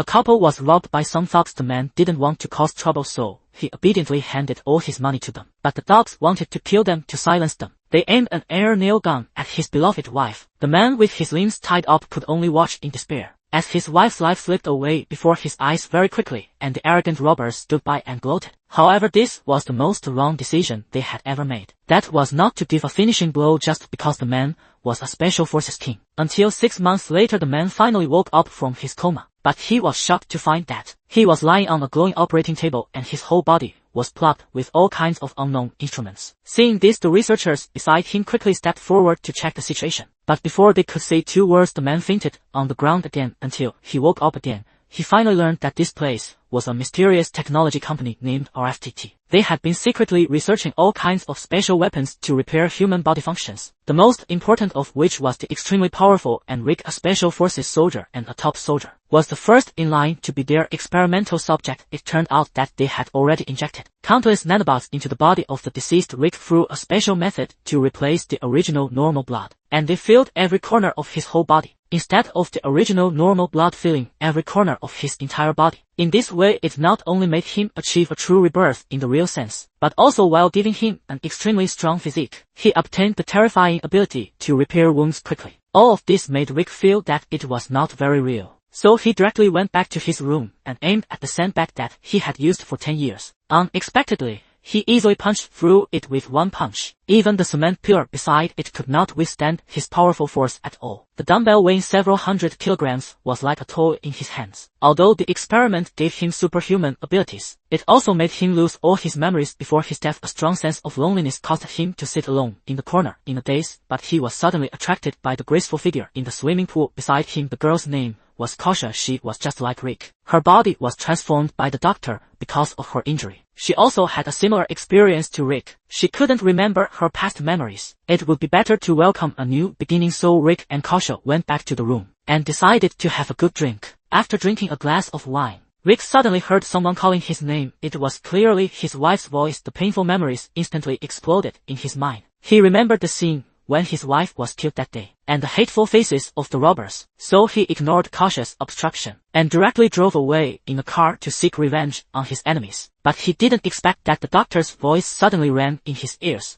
A couple was robbed by some thugs. The man didn't want to cause trouble, so he obediently handed all his money to them. But the thugs wanted to kill them to silence them. They aimed an air nail gun at his beloved wife. The man with his limbs tied up could only watch in despair as his wife's life slipped away before his eyes very quickly, and the arrogant robbers stood by and gloated. However, this was the most wrong decision they had ever made. That was not to give a finishing blow just because the man was a special forces king. Until 6 months later, the man finally woke up from his coma. But he was shocked to find that he was lying on a glowing operating table and his whole body was plugged with all kinds of unknown instruments. Seeing this, the researchers beside him quickly stepped forward to check the situation. But before they could say 2 words, the man fainted on the ground again until he woke up again. He finally learned that this place was a mysterious technology company named RFTT. They had been secretly researching all kinds of special weapons to repair human body functions, the most important of which was the extremely powerful and Rick, a special forces soldier and a top soldier, was the first in line to be their experimental subject. It turned out that they had already injected countless nanobots into the body of the deceased Rick through a special method to replace the original normal blood, and they filled every corner of his whole body, instead of the original normal blood filling every corner of his entire body. In this way, it not only made him achieve a true rebirth in the real sense, but also while giving him an extremely strong physique, he obtained the terrifying ability to repair wounds quickly. All of this made Rick feel that it was not very real. So he directly went back to his room and aimed at the sandbag that he had used for 10 years. Unexpectedly, he easily punched through it with 1 punch. Even the cement pillar beside it could not withstand his powerful force at all. The dumbbell weighing several hundred kilograms was like a toy in his hands. Although the experiment gave him superhuman abilities, it also made him lose all his memories before his death. A strong sense of loneliness caused him to sit alone in the corner in a daze, but he was suddenly attracted by the graceful figure in the swimming pool beside him. The girl's name was Kasia. She was just like Rick. Her body was transformed by the doctor because of her injury. She also had a similar experience to Rick. She couldn't remember her past memories. It would be better to welcome a new beginning, so Rick and Kasia went back to the room and decided to have a good drink. After drinking a glass of wine, Rick suddenly heard someone calling his name. It was clearly his wife's voice. The painful memories instantly exploded in his mind. He remembered the scene when his wife was killed that day, and the hateful faces of the robbers. So he ignored Kasia's obstruction and directly drove away in a car to seek revenge on his enemies. But he didn't expect that the doctor's voice suddenly rang in his ears.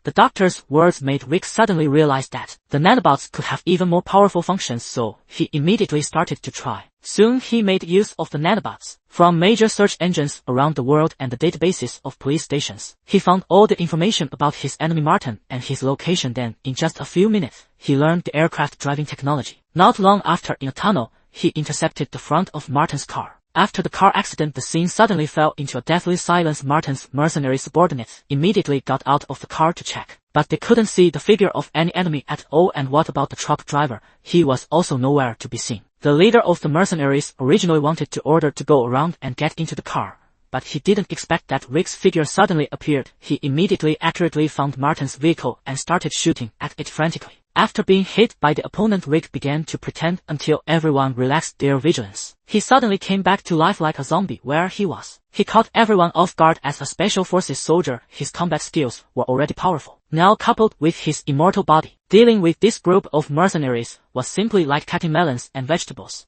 The doctor's words made Rick suddenly realize that the nanobots could have even more powerful functions, so he immediately started to try. Soon he made use of the nanobots from major search engines around the world and the databases of police stations. He found all the information about his enemy Martin and his location. Then, in just a few minutes, he learned the aircraft driving technology. Not long after, in a tunnel, he intercepted the front of Martin's car. After the car accident, the scene suddenly fell into a deathly silence. Martin's mercenary subordinates immediately got out of the car to check, but they couldn't see the figure of any enemy at all. And what about the truck driver? He was also nowhere to be seen. The leader of the mercenaries originally wanted to order to go around and get into the car, but he didn't expect that Rick's figure suddenly appeared. He immediately accurately found Martin's vehicle and started shooting at it frantically. After being hit by the opponent, Rick began to pretend until everyone relaxed their vigilance. He suddenly came back to life like a zombie where he was. He caught everyone off guard. As a special forces soldier, his combat skills were already powerful. Now, coupled with his immortal body, dealing with this group of mercenaries was simply like cutting melons and vegetables.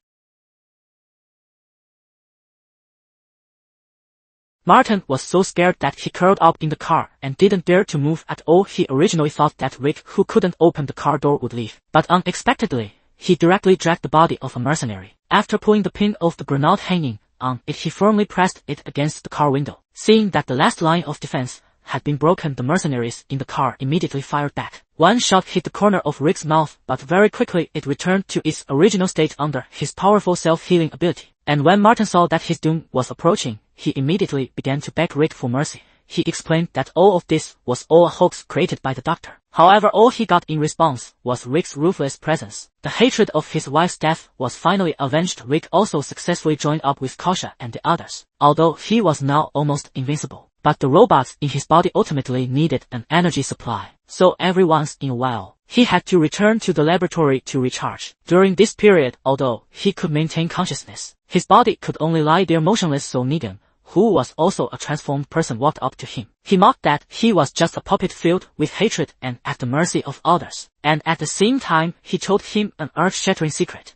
Martin was so scared that he curled up in the car and didn't dare to move at all. He originally thought that Rick, who couldn't open the car door, would leave, but unexpectedly, he directly dragged the body of a mercenary. After pulling the pin of the grenade hanging on it, he firmly pressed it against the car window. Seeing that the last line of defense had been broken, the mercenaries in the car immediately fired back. One shot hit the corner of Rick's mouth, but very quickly it returned to its original state under his powerful self-healing ability. And when Martin saw that his doom was approaching, he immediately began to beg Rick for mercy. He explained that all of this was all a hoax created by the doctor. However, all he got in response was Rick's ruthless presence. The hatred of his wife's death was finally avenged. Rick also successfully joined up with Kasia and the others, although he was now almost invincible. But the robots in his body ultimately needed an energy supply, so every once in a while, he had to return to the laboratory to recharge. During this period, although he could maintain consciousness, his body could only lie there motionless. So Negan who was also a transformed person, walked up to him. He mocked that he was just a puppet filled with hatred and at the mercy of others, and at the same time he told him an earth-shattering secret.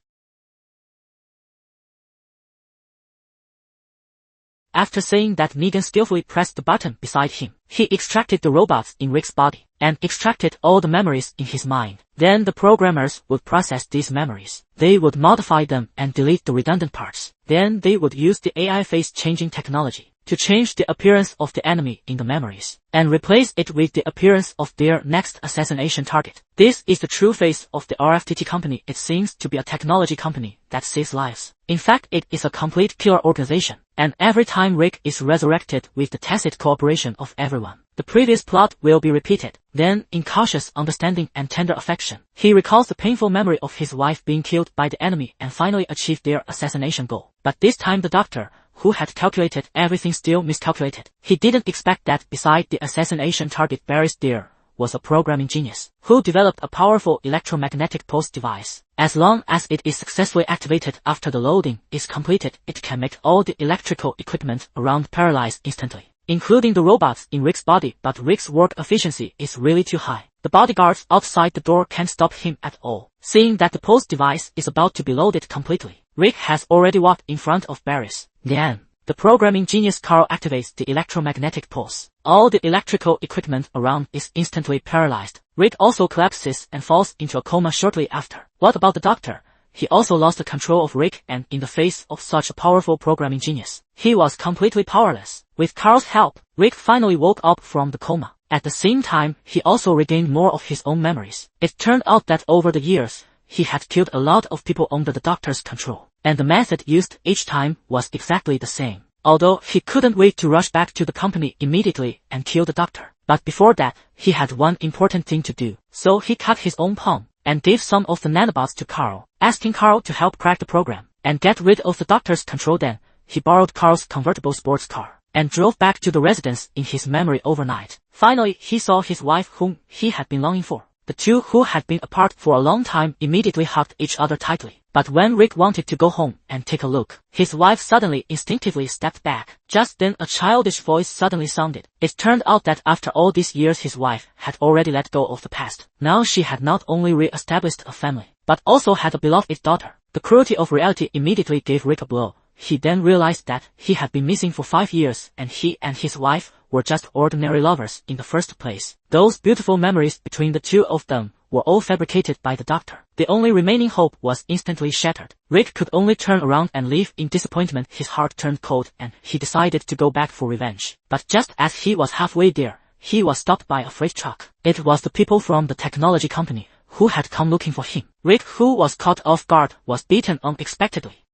After saying that, Negan skillfully pressed the button beside him. He extracted the robots in Rick's body, and extracted all the memories in his mind. Then the programmers would process these memories. They would modify them and delete the redundant parts. Then they would use the AI face-changing technology to change the appearance of the enemy in the memories, and replace it with the appearance of their next assassination target. This is the true face of the RFTT company. It seems to be a technology company that saves lives. In fact, it is a complete killer organization, and every time Rick is resurrected with the tacit cooperation of everyone, the previous plot will be repeated. Then, in cautious understanding and tender affection, he recalls the painful memory of his wife being killed by the enemy and finally achieved their assassination goal. But this time the doctor, who had calculated everything, still miscalculated. He didn't expect that beside the assassination target buried there was a programming genius who developed a powerful electromagnetic pulse device. As long as it is successfully activated after the loading is completed, it can make all the electrical equipment around paralyzed instantly, including the robots in Rick's body. But Rick's work efficiency is really too high. The bodyguards outside the door can't stop him at all. Seeing that the pulse device is about to be loaded completely, Rick has already walked in front of Barris. Then, the programming genius Carl activates the electromagnetic pulse. All the electrical equipment around is instantly paralyzed. Rick also collapses and falls into a coma shortly after. What about the doctor? He also lost the control of Rick, and in the face of such a powerful programming genius, he was completely powerless. With Carl's help, Rick finally woke up from the coma. At the same time, he also regained more of his own memories. It turned out that over the years, he had killed a lot of people under the doctor's control, and the method used each time was exactly the same. Although he couldn't wait to rush back to the company immediately and kill the doctor. But before that, he had one important thing to do. So he cut his own palm and gave some of the nanobots to Carl, asking Carl to help crack the program and get rid of the doctor's control. Then, he borrowed Carl's convertible sports car and drove back to the residence in his memory overnight. Finally, he saw his wife, whom he had been longing for. The two, who had been apart for a long time, immediately hugged each other tightly. But when Rick wanted to go home and take a look, his wife suddenly instinctively stepped back. Just then a childish voice suddenly sounded. It turned out that after all these years his wife had already let go of the past. Now she had not only re-established a family, but also had a beloved daughter. The cruelty of reality immediately gave Rick a blow. He then realized that he had been missing for 5 years, and he and his wife were just ordinary lovers in the first place. Those beautiful memories between the two of them were all fabricated by the doctor. The only remaining hope was instantly shattered. Rick could only turn around and leave in disappointment. His heart turned cold, and he decided to go back for revenge. But just as he was halfway there, he was stopped by a freight truck. It was the people from the technology company who had come looking for him. Rick, who was caught off guard, was beaten unexpectedly,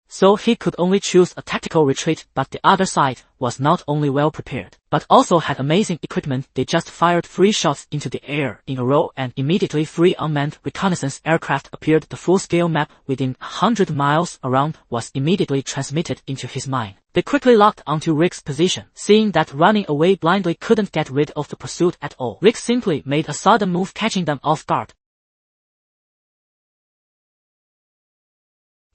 so he could only choose a tactical retreat. But the other side was not only well prepared, but also had amazing equipment. They just fired 3 shots into the air in a row, and immediately 3 unmanned reconnaissance aircraft appeared. The full-scale map within 100 miles around was immediately transmitted into his mind. They quickly locked onto Rick's position. Seeing that running away blindly couldn't get rid of the pursuit at all, Rick simply made a sudden move, catching them off guard.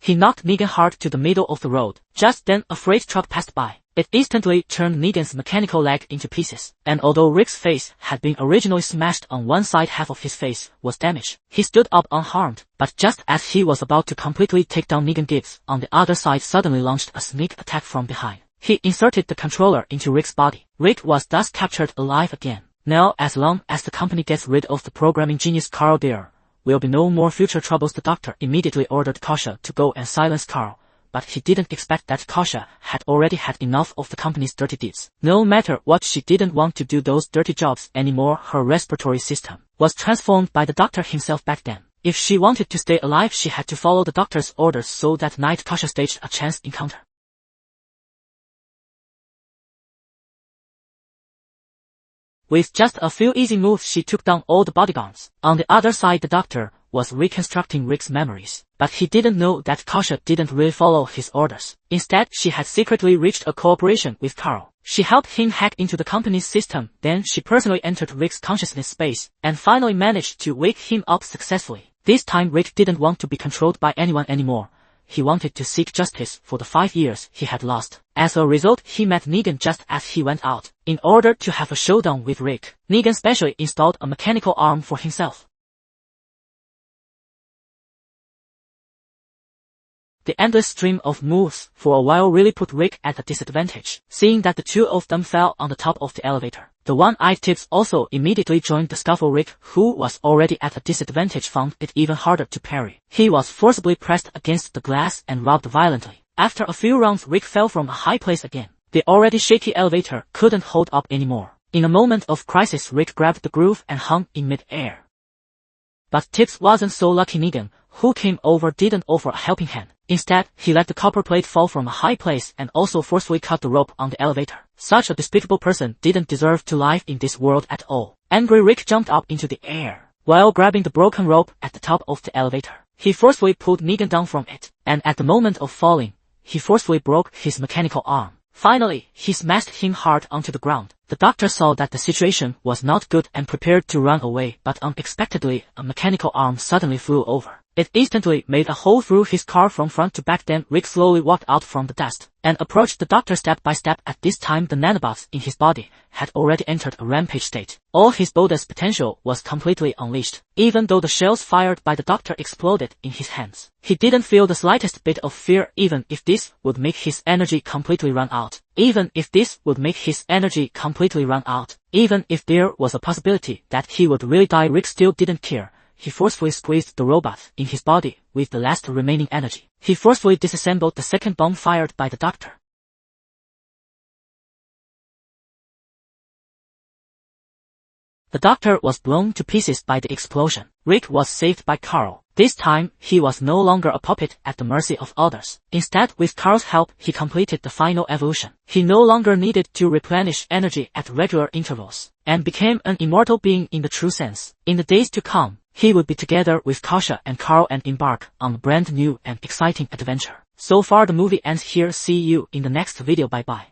He knocked Negan hard to the middle of the road. Just then a freight truck passed by. It instantly turned Negan's mechanical leg into pieces, and although Rick's face had been originally smashed on one side, half of his face was damaged. He stood up unharmed, but just as he was about to completely take down Negan, Gibbs on the other side suddenly launched a sneak attack from behind. He inserted the controller into Rick's body. Rick was thus captured alive again. Now, as long as the company gets rid of the programming genius Carl, there will be no more future troubles. The doctor immediately ordered Kasha to go and silence Carl, but he didn't expect that Kasha had already had enough of the company's dirty deeds. No matter what, she didn't want to do those dirty jobs anymore. Her respiratory system was transformed by the doctor himself back then. If she wanted to stay alive, she had to follow the doctor's orders. So that night Kasha staged a chance encounter. With just a few easy moves, she took down all the bodyguards. On the other side, the doctor was reconstructing Rick's memories, but he didn't know that Kasha didn't really follow his orders. Instead, she had secretly reached a cooperation with Carl. She helped him hack into the company's system. Then she personally entered Rick's consciousness space and finally managed to wake him up successfully. This time Rick didn't want to be controlled by anyone anymore. he wanted to seek justice for the 5 years he had lost. As a result, he met Negan just as he went out. In order to have a showdown with Rick, Negan specially installed a mechanical arm for himself. The endless stream of moves for a while really put Rick at a disadvantage, seeing that the two of them fell on the top of the elevator. The one-eyed Tibbs also immediately joined the scuffle. Rick, who was already at a disadvantage, found it even harder to parry. He was forcibly pressed against the glass and robbed violently. After a few rounds, Rick fell from a high place again. The already shaky elevator couldn't hold up anymore. In a moment of crisis, Rick grabbed the groove and hung in mid-air. But Tibbs wasn't so lucky. Negan, who came over, didn't offer a helping hand. Instead, he let the copper plate fall from a high place and also forcefully cut the rope on the elevator. Such a despicable person didn't deserve to live in this world at all. Angry Rick jumped up into the air. While grabbing the broken rope at the top of the elevator, he forcefully pulled Negan down from it, and at the moment of falling, he forcefully broke his mechanical arm. Finally, he smashed him hard onto the ground. The doctor saw that the situation was not good and prepared to run away, but unexpectedly, a mechanical arm suddenly flew over. It instantly made a hole through his car from front to back. Then Rick slowly walked out from the dust and approached the doctor step by step. At this time, the nanobots in his body had already entered a rampage state. All his boldest potential was completely unleashed. Even though the shells fired by the doctor exploded in his hands, he didn't feel the slightest bit of fear, even if this would make his energy completely run out. Even if there was a possibility that he would really die, Rick still didn't care. He forcefully squeezed the robot in his body with the last remaining energy. He forcefully disassembled the second bomb fired by the doctor. The doctor was blown to pieces by the explosion. Rick was saved by Carl. This time, he was no longer a puppet at the mercy of others. Instead, with Carl's help, he completed the final evolution. He no longer needed to replenish energy at regular intervals, and became an immortal being in the true sense. In the days to come, he would be together with Kasha and Carl and embark on a brand new and exciting adventure. So far the movie ends here. See you in the next video. Bye bye.